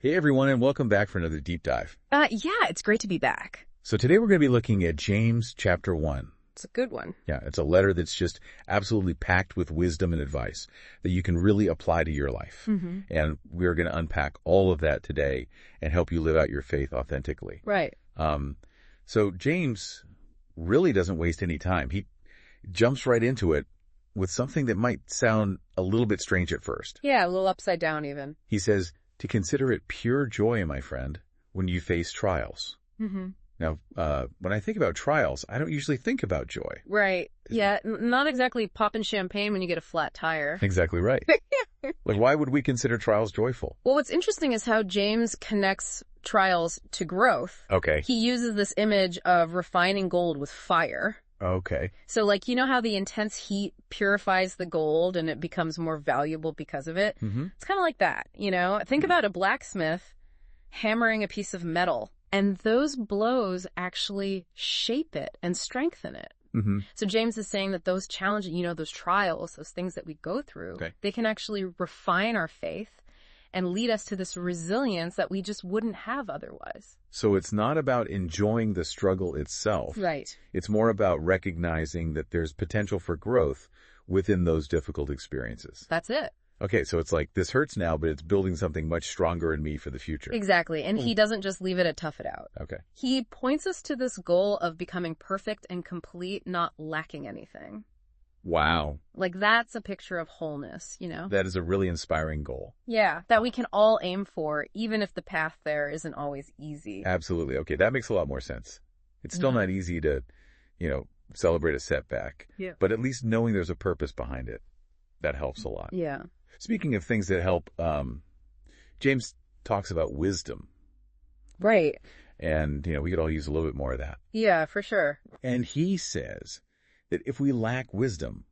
Hey everyone, and welcome back for another deep dive. Yeah, it's great to be back. So today we're going to be looking at James chapter 1. It's a good one. Yeah, it's a letter that's just absolutely packed with wisdom and advice that you can really apply to your life. Mm-hmm. And we're going to unpack all of that today and help you live out your faith authentically. Right. So James really doesn't waste any time. He jumps right into it with something that might sound a little bit strange at first. Yeah, a little upside down even. He says, to consider it pure joy, my friend, when you face trials. Mm-hmm. Now, when I think about trials, I don't usually think about joy. Right. Yeah, not exactly popping champagne when you get a flat tire. Exactly right. Like, why would we consider trials joyful? Well, what's interesting is how James connects trials to growth. Okay. He uses this image of refining gold with fire. Okay. So, like, you know how the intense heat purifies the gold and it becomes more valuable because of it? Mm-hmm. It's kind of like that, you know? Think about a blacksmith hammering a piece of metal, and those blows actually shape it and strengthen it. Mm-hmm. So James is saying that those challenges, you know, those trials, those things that we go through, Okay. they can actually refine our faith and lead us to this resilience that we just wouldn't have otherwise. So it's not about enjoying the struggle itself. Right. It's more about recognizing that there's potential for growth within those difficult experiences. That's it. Okay, so it's like, this hurts now, but it's building something much stronger in me for the future. Exactly. And he doesn't just leave it at tough it out. Okay. He points us to this goal of becoming perfect and complete, not lacking anything. Wow. Like, that's a picture of wholeness, you know? That is a really inspiring goal. Yeah, that we can all aim for, even if the path there isn't always easy. Absolutely. Okay, that makes a lot more sense. It's still not easy to, celebrate a setback. Yeah. But at least knowing there's a purpose behind it, that helps a lot. Yeah. Speaking of things that help, James talks about wisdom. Right. And, we could all use a little bit more of that. Yeah, for sure. And he says that if we lack wisdom,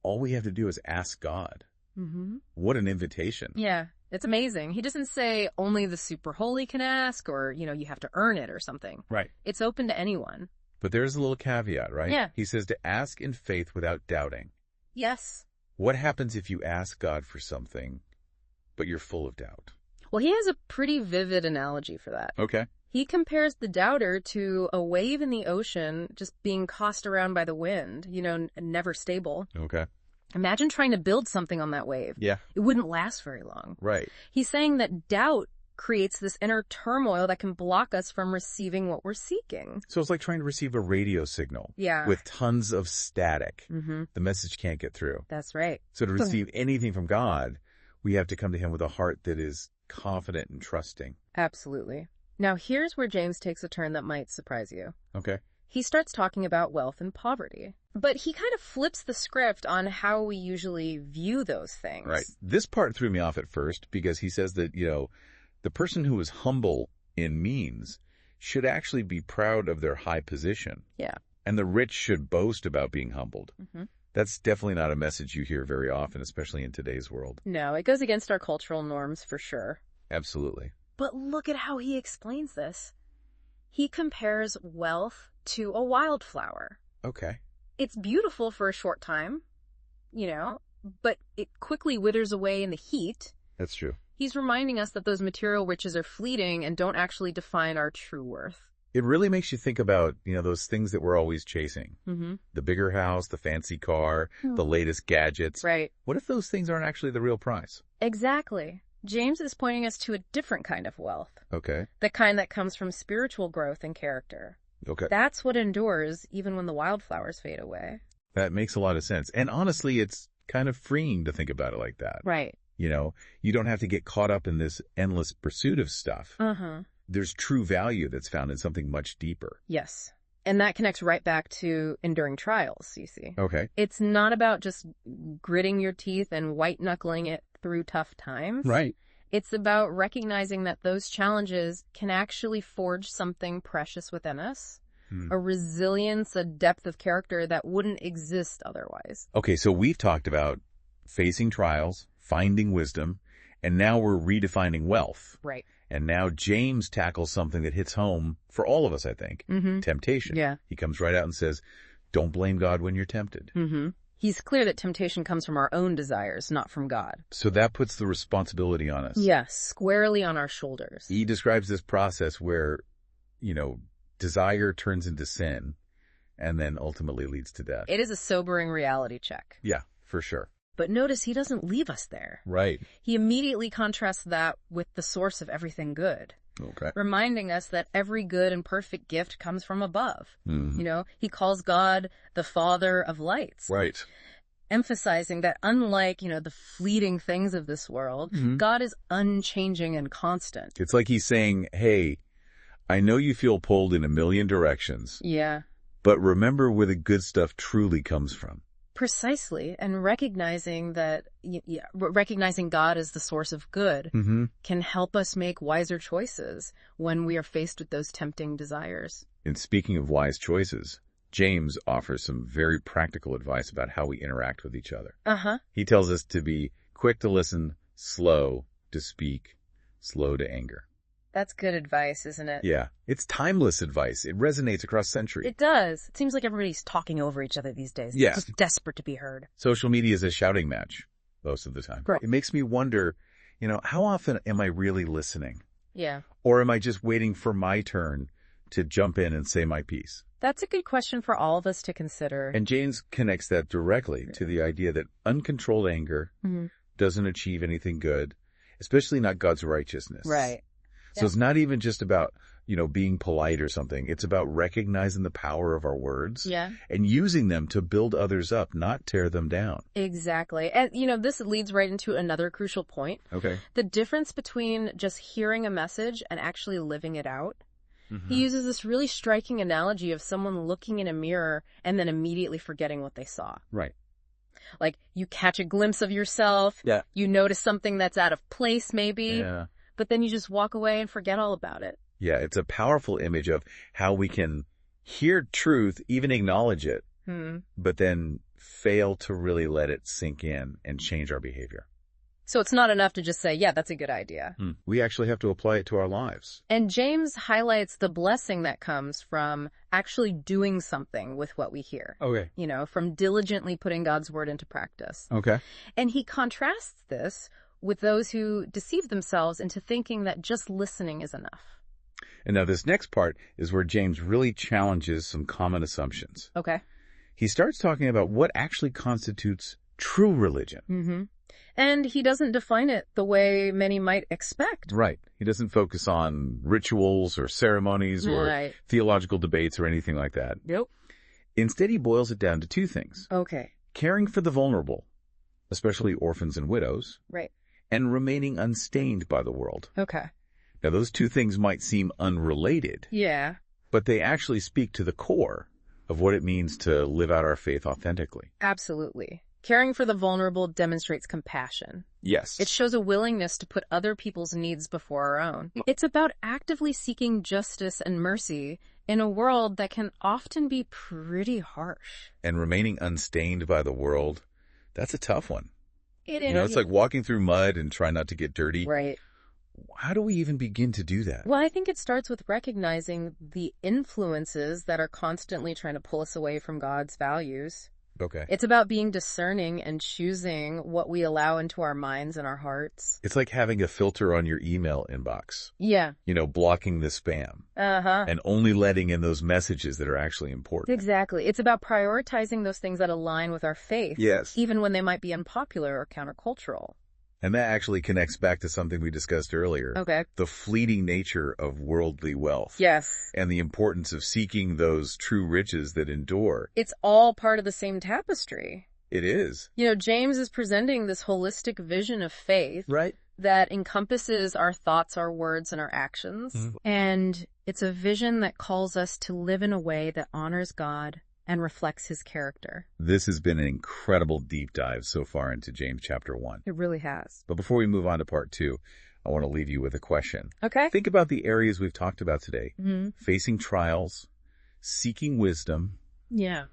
all we have to do is ask God. Mm-hmm. What an invitation. Yeah, it's amazing. He doesn't say only the super holy can ask or, you have to earn it or something. Right. It's open to anyone. But there's a little caveat, right? Yeah. He says to ask in faith without doubting. Yes. What happens if you ask God for something, but you're full of doubt? Well, he has a pretty vivid analogy for that. Okay. He compares the doubter to a wave in the ocean just being tossed around by the wind, never stable. Okay. Imagine trying to build something on that wave. Yeah. It wouldn't last very long. Right. He's saying that doubt creates this inner turmoil that can block us from receiving what we're seeking. So it's like trying to receive a radio signal. Yeah. With tons of static. Mm-hmm. The message can't get through. That's right. So to receive anything from God, we have to come to him with a heart that is confident and trusting. Absolutely. Now, here's where James takes a turn that might surprise you. Okay. He starts talking about wealth and poverty. But he kind of flips the script on how we usually view those things. Right. This part threw me off at first because he says that, the person who is humble in means should actually be proud of their high position. Yeah. And the rich should boast about being humbled. Mm-hmm. That's definitely not a message you hear very often, especially in today's world. No, it goes against our cultural norms for sure. Absolutely. But look at how he explains this. He compares wealth to a wildflower. Okay. It's beautiful for a short time, but it quickly withers away in the heat. That's true. He's reminding us that those material riches are fleeting and don't actually define our true worth. It really makes you think about, those things that we're always chasing. Mm-hmm. The bigger house, the fancy car, the latest gadgets. Right. What if those things aren't actually the real prize? Exactly. James is pointing us to a different kind of wealth. Okay. The kind that comes from spiritual growth and character. Okay. That's what endures even when the wildflowers fade away. That makes a lot of sense. And honestly, it's kind of freeing to think about it like that. Right. You don't have to get caught up in this endless pursuit of stuff. Uh-huh. There's true value that's found in something much deeper. Yes. And that connects right back to enduring trials, you see. Okay. It's not about just gritting your teeth and white-knuckling it through tough times. Right. It's about recognizing that those challenges can actually forge something precious within us. A resilience, a depth of character that wouldn't exist otherwise. Okay, so we've talked about facing trials, finding wisdom, and now we're redefining wealth. Right. And now James tackles something that hits home for all of us, I think. Mm-hmm. Temptation. Yeah. He comes right out and says, don't blame God when you're tempted. Mm-hmm. He's clear that temptation comes from our own desires, not from God. So that puts the responsibility on us. Yes, squarely on our shoulders. He describes this process where, desire turns into sin and then ultimately leads to death. It is a sobering reality check. Yeah, for sure. But notice he doesn't leave us there. Right. He immediately contrasts that with the source of everything good. Okay. Reminding us that every good and perfect gift comes from above. Mm-hmm. He calls God the Father of lights. Right. Emphasizing that unlike, the fleeting things of this world, God is unchanging and constant. It's like he's saying, hey, I know you feel pulled in a million directions. Yeah. But remember where the good stuff truly comes from. Precisely. And recognizing that, recognizing God as the source of good can help us make wiser choices when we are faced with those tempting desires. And speaking of wise choices, James offers some very practical advice about how we interact with each other. He tells us to be quick to listen, slow to speak, slow to anger. That's good advice, isn't it? Yeah. It's timeless advice. It resonates across centuries. It does. It seems like everybody's talking over each other these days. Yeah. Just desperate to be heard. Social media is a shouting match most of the time. Right. It makes me wonder, how often am I really listening? Yeah. Or am I just waiting for my turn to jump in and say my piece? That's a good question for all of us to consider. And James connects that directly to the idea that uncontrolled anger doesn't achieve anything good, especially not God's righteousness. Right. So it's not even just about, being polite or something. It's about recognizing the power of our words and using them to build others up, not tear them down. Exactly. And, this leads right into another crucial point. Okay. The difference between just hearing a message and actually living it out. He uses this really striking analogy of someone looking in a mirror and then immediately forgetting what they saw. Right. Like, you catch a glimpse of yourself. Yeah. You notice something that's out of place, maybe. Yeah. But then you just walk away and forget all about it. Yeah, it's a powerful image of how we can hear truth, even acknowledge it, but then fail to really let it sink in and change our behavior. So it's not enough to just say, yeah, that's a good idea. We actually have to apply it to our lives. And James highlights the blessing that comes from actually doing something with what we hear. Okay. From diligently putting God's word into practice. Okay. And he contrasts this with those who deceive themselves into thinking that just listening is enough. And now this next part is where James really challenges some common assumptions. Okay. He starts talking about what actually constitutes true religion. And he doesn't define it the way many might expect. Right. He doesn't focus on rituals or ceremonies or theological debates or anything like that. Nope. Instead, he boils it down to two things. Okay. Caring for the vulnerable, especially orphans and widows. Right. And remaining unstained by the world. Okay. Now, those two things might seem unrelated. Yeah. But they actually speak to the core of what it means to live out our faith authentically. Absolutely. Caring for the vulnerable demonstrates compassion. Yes. It shows a willingness to put other people's needs before our own. It's about actively seeking justice and mercy in a world that can often be pretty harsh. And remaining unstained by the world, that's a tough one. It is. It's like walking through mud and trying not to get dirty. Right. How do we even begin to do that? Well, I think it starts with recognizing the influences that are constantly trying to pull us away from God's values. Okay. It's about being discerning and choosing what we allow into our minds and our hearts. It's like having a filter on your email inbox. Yeah. Blocking the spam. And only letting in those messages that are actually important. Exactly. It's about prioritizing those things that align with our faith. Yes. Even when they might be unpopular or countercultural. And that actually connects back to something we discussed earlier. Okay. The fleeting nature of worldly wealth. Yes. And the importance of seeking those true riches that endure. It's all part of the same tapestry. It is. James is presenting this holistic vision of faith. Right. That encompasses our thoughts, our words, and our actions. And it's a vision that calls us to live in a way that honors God and reflects his character. This has been an incredible deep dive so far into James chapter 1. It really has. But before we move on to part 2, I want to leave you with a question. Okay. Think about the areas we've talked about today. Facing trials, seeking wisdom. Yeah.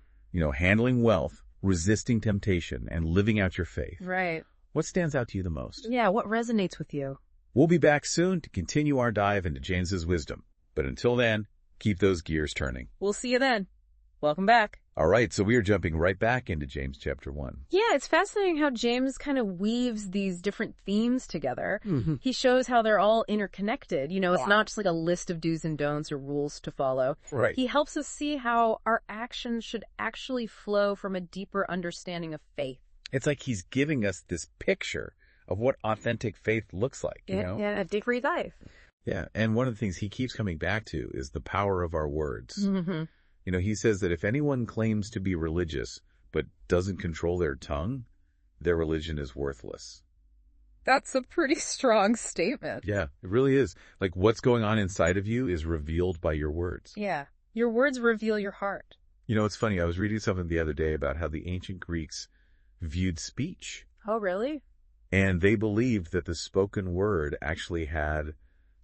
Handling wealth, resisting temptation, and living out your faith. Right. What stands out to you the most? Yeah, what resonates with you? We'll be back soon to continue our dive into James's wisdom. But until then, keep those gears turning. We'll see you then. Welcome back. All right, so we are jumping right back into James chapter 1. Yeah, it's fascinating how James kind of weaves these different themes together. He shows how they're all interconnected. It's not just like a list of do's and don'ts or rules to follow. Right. He helps us see how our actions should actually flow from a deeper understanding of faith. It's like he's giving us this picture of what authentic faith looks like, you know? Yeah, a deeper life. Yeah, and one of the things he keeps coming back to is the power of our words. Mm-hmm. He says that if anyone claims to be religious but doesn't control their tongue, their religion is worthless. That's a pretty strong statement. Yeah, it really is. Like, what's going on inside of you is revealed by your words. Yeah, your words reveal your heart. It's funny. I was reading something the other day about how the ancient Greeks viewed speech. Oh, really? And they believed that the spoken word actually had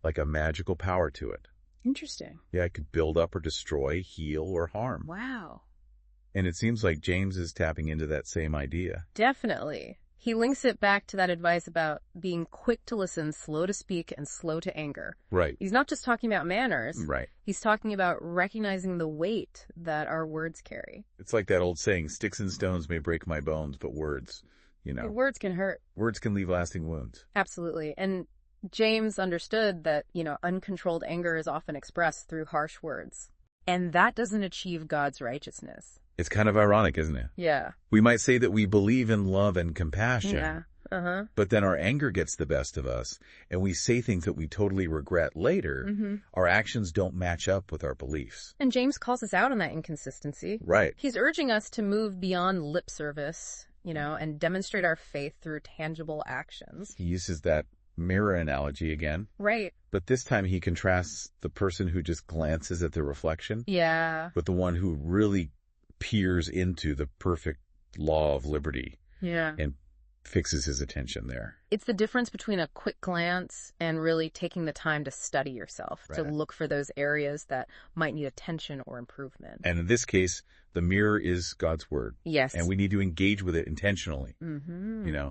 like a magical power to it. Interesting. Yeah, it could build up or destroy, heal or harm. Wow. And it seems like James is tapping into that same idea. Definitely. He links it back to that advice about being quick to listen, slow to speak, and slow to anger. Right. He's not just talking about manners. Right. He's talking about recognizing the weight that our words carry. It's like that old saying, sticks and stones may break my bones, but words, Words can hurt. Words can leave lasting wounds. Absolutely. And James understood that, uncontrolled anger is often expressed through harsh words. And that doesn't achieve God's righteousness. It's kind of ironic, isn't it? Yeah. We might say that we believe in love and compassion. Yeah. Uh-huh. But then our anger gets the best of us, and we say things that we totally regret later. Mm-hmm. Our actions don't match up with our beliefs. And James calls us out on that inconsistency. Right. He's urging us to move beyond lip service, and demonstrate our faith through tangible actions. He uses that mirror analogy again. Right. But this time he contrasts the person who just glances at the reflection. Yeah. With the one who really peers into the perfect law of liberty. Yeah. And fixes his attention there. It's the difference between a quick glance and really taking the time to study yourself, to look for those areas that might need attention or improvement. And in this case, the mirror is God's word. Yes. And we need to engage with it intentionally. Mm-hmm.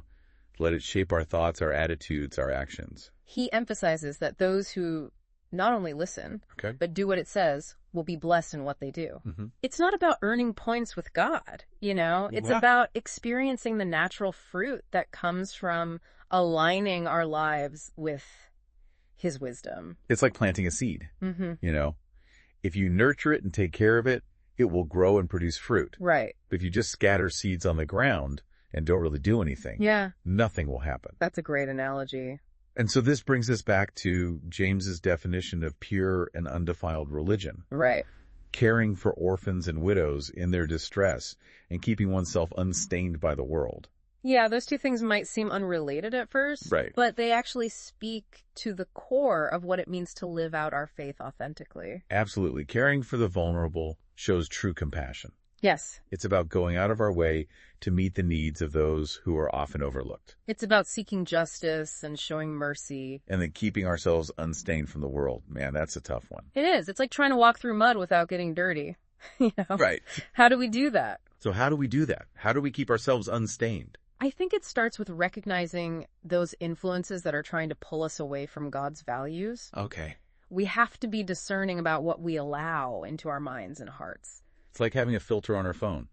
Let it shape our thoughts, our attitudes, our actions. He emphasizes that those who not only listen, but do what it says will be blessed in what they do. Mm-hmm. It's not about earning points with God, It's about experiencing the natural fruit that comes from aligning our lives with his wisdom. It's like planting a seed, If you nurture it and take care of it, it will grow and produce fruit. Right. But if you just scatter seeds on the ground and don't really do anything, nothing will happen. That's a great analogy. And so this brings us back to James's definition of pure and undefiled religion. Right. Caring for orphans and widows in their distress and keeping oneself unstained by the world. Yeah, those two things might seem unrelated at first. Right. But they actually speak to the core of what it means to live out our faith authentically. Absolutely. Caring for the vulnerable shows true compassion. Yes. It's about going out of our way to meet the needs of those who are often overlooked. It's about seeking justice and showing mercy. And then keeping ourselves unstained from the world. Man, that's a tough one. It is. It's like trying to walk through mud without getting dirty. Right. How do we do that? So how do we do that? How do we keep ourselves unstained? I think it starts with recognizing those influences that are trying to pull us away from God's values. Okay. We have to be discerning about what we allow into our minds and hearts. It's like having a filter on our phone,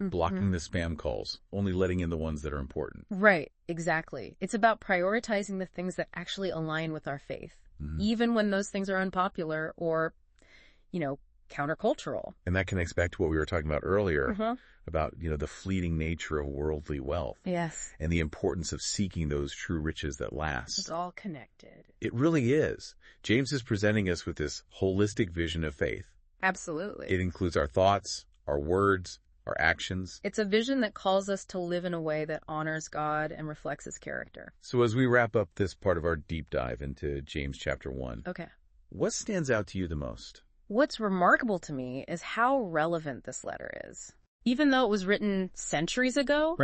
blocking the spam calls, only letting in the ones that are important. Right, exactly. It's about prioritizing the things that actually align with our faith, even when those things are unpopular or, countercultural. And that connects back to what we were talking about earlier about, the fleeting nature of worldly wealth. Yes. And the importance of seeking those true riches that last. It's all connected. It really is. James is presenting us with this holistic vision of faith. Absolutely. It includes our thoughts, our words, our actions. It's a vision that calls us to live in a way that honors God and reflects his character. So as we wrap up this part of our deep dive into James chapter 1, what stands out to you the most? What's remarkable to me is how relevant this letter is. Even though it was written centuries ago,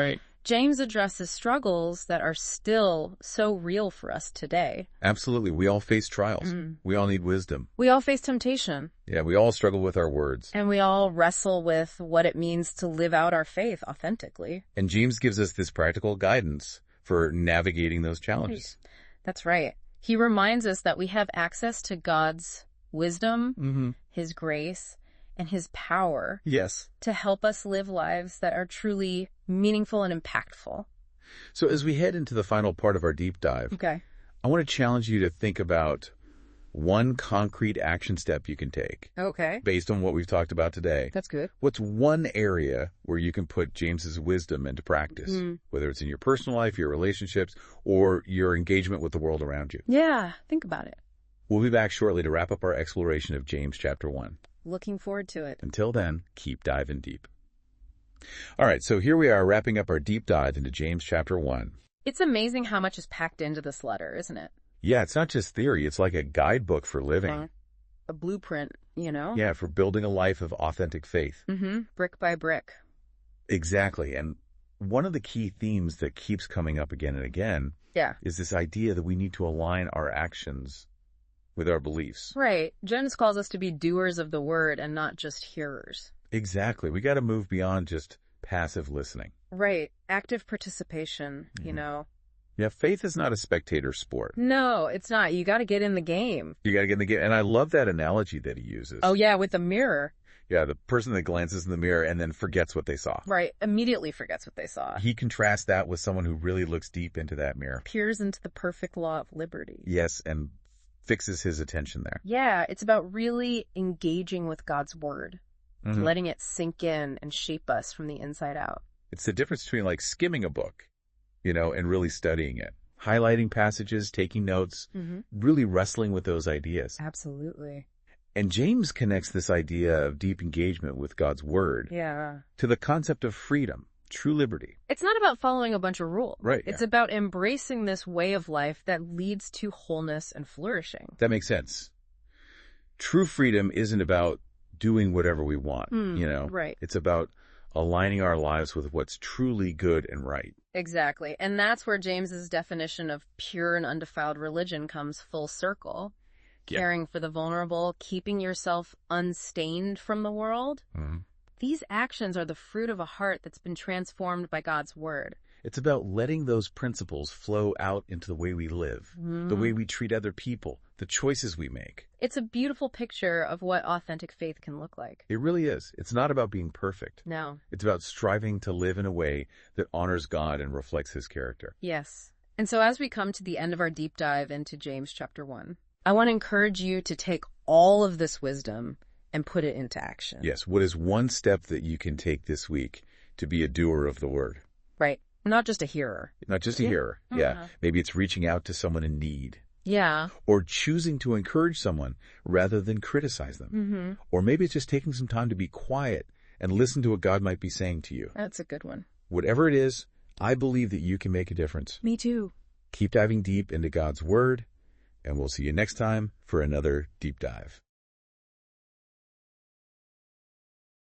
James addresses struggles that are still so real for us today. Absolutely. We all face trials. We all need wisdom. We all face temptation. Yeah, we all struggle with our words. And we all wrestle with what it means to live out our faith authentically. And James gives us this practical guidance for navigating those challenges. That's right. He reminds us that we have access to God's wisdom, his grace, and his power. Yes. To help us live lives that are truly meaningful and impactful. So as we head into the final part of our deep dive, okay, I want to challenge you to think about one concrete action step you can take. Okay. Based on what we've talked about today. That's good. What's one area where you can put James's wisdom into practice, whether it's in your personal life, your relationships, or your engagement with the world around you? Yeah, think about it. We'll be back shortly to wrap up our exploration of James chapter 1. Looking forward to it. Until then, keep diving deep. All right, so here we are wrapping up our deep dive into James chapter 1. It's amazing how much is packed into this letter, isn't it? Yeah, it's not just theory. It's like a guidebook for living. A blueprint, you know? Yeah, for building a life of authentic faith. Brick by brick. Exactly. And one of the key themes that keeps coming up again and again is this idea that we need to align our actions with our beliefs. Right. James calls us to be doers of the word and not just hearers. Exactly. We got to move beyond just passive listening. Right. Active participation, you know. Yeah, faith is not a spectator sport. No, it's not. You got to get in the game. You got to get in the game. And I love that analogy that he uses. Oh, yeah, with the mirror. Yeah, the person that glances in the mirror and then forgets what they saw. Right, immediately forgets what they saw. He contrasts that with someone who really looks deep into that mirror. Peers into the perfect law of liberty. Yes, and fixes his attention there. Yeah, it's about really engaging with God's word, letting it sink in and shape us from the inside out. It's the difference between like skimming a book, you know, and really studying it. Highlighting passages, taking notes, really wrestling with those ideas. Absolutely. And James connects this idea of deep engagement with God's word to the concept of freedom, true liberty. It's not about following a bunch of rules. Right. It's about embracing this way of life that leads to wholeness and flourishing. That makes sense. True freedom isn't about doing whatever we want, you know? Right. It's about aligning our lives with what's truly good and right. Exactly. And that's where James's definition of pure and undefiled religion comes full circle. Caring for the vulnerable, keeping yourself unstained from the world. These actions are the fruit of a heart that's been transformed by God's word. It's about letting those principles flow out into the way we live, the way we treat other people, the choices we make. It's a beautiful picture of what authentic faith can look like. It really is. It's not about being perfect. No. It's about striving to live in a way that honors God and reflects his character. Yes. And so as we come to the end of our deep dive into James chapter 1, I want to encourage you to take all of this wisdom and put it into action. Yes. What is one step that you can take this week to be a doer of the word? Right. Not just a hearer. Not just a hearer. Yeah. Maybe it's reaching out to someone in need. Yeah. Or choosing to encourage someone rather than criticize them. Or maybe it's just taking some time to be quiet and listen to what God might be saying to you. That's a good one. Whatever it is, I believe that you can make a difference. Me too. Keep diving deep into God's word, and we'll see you next time for another deep dive.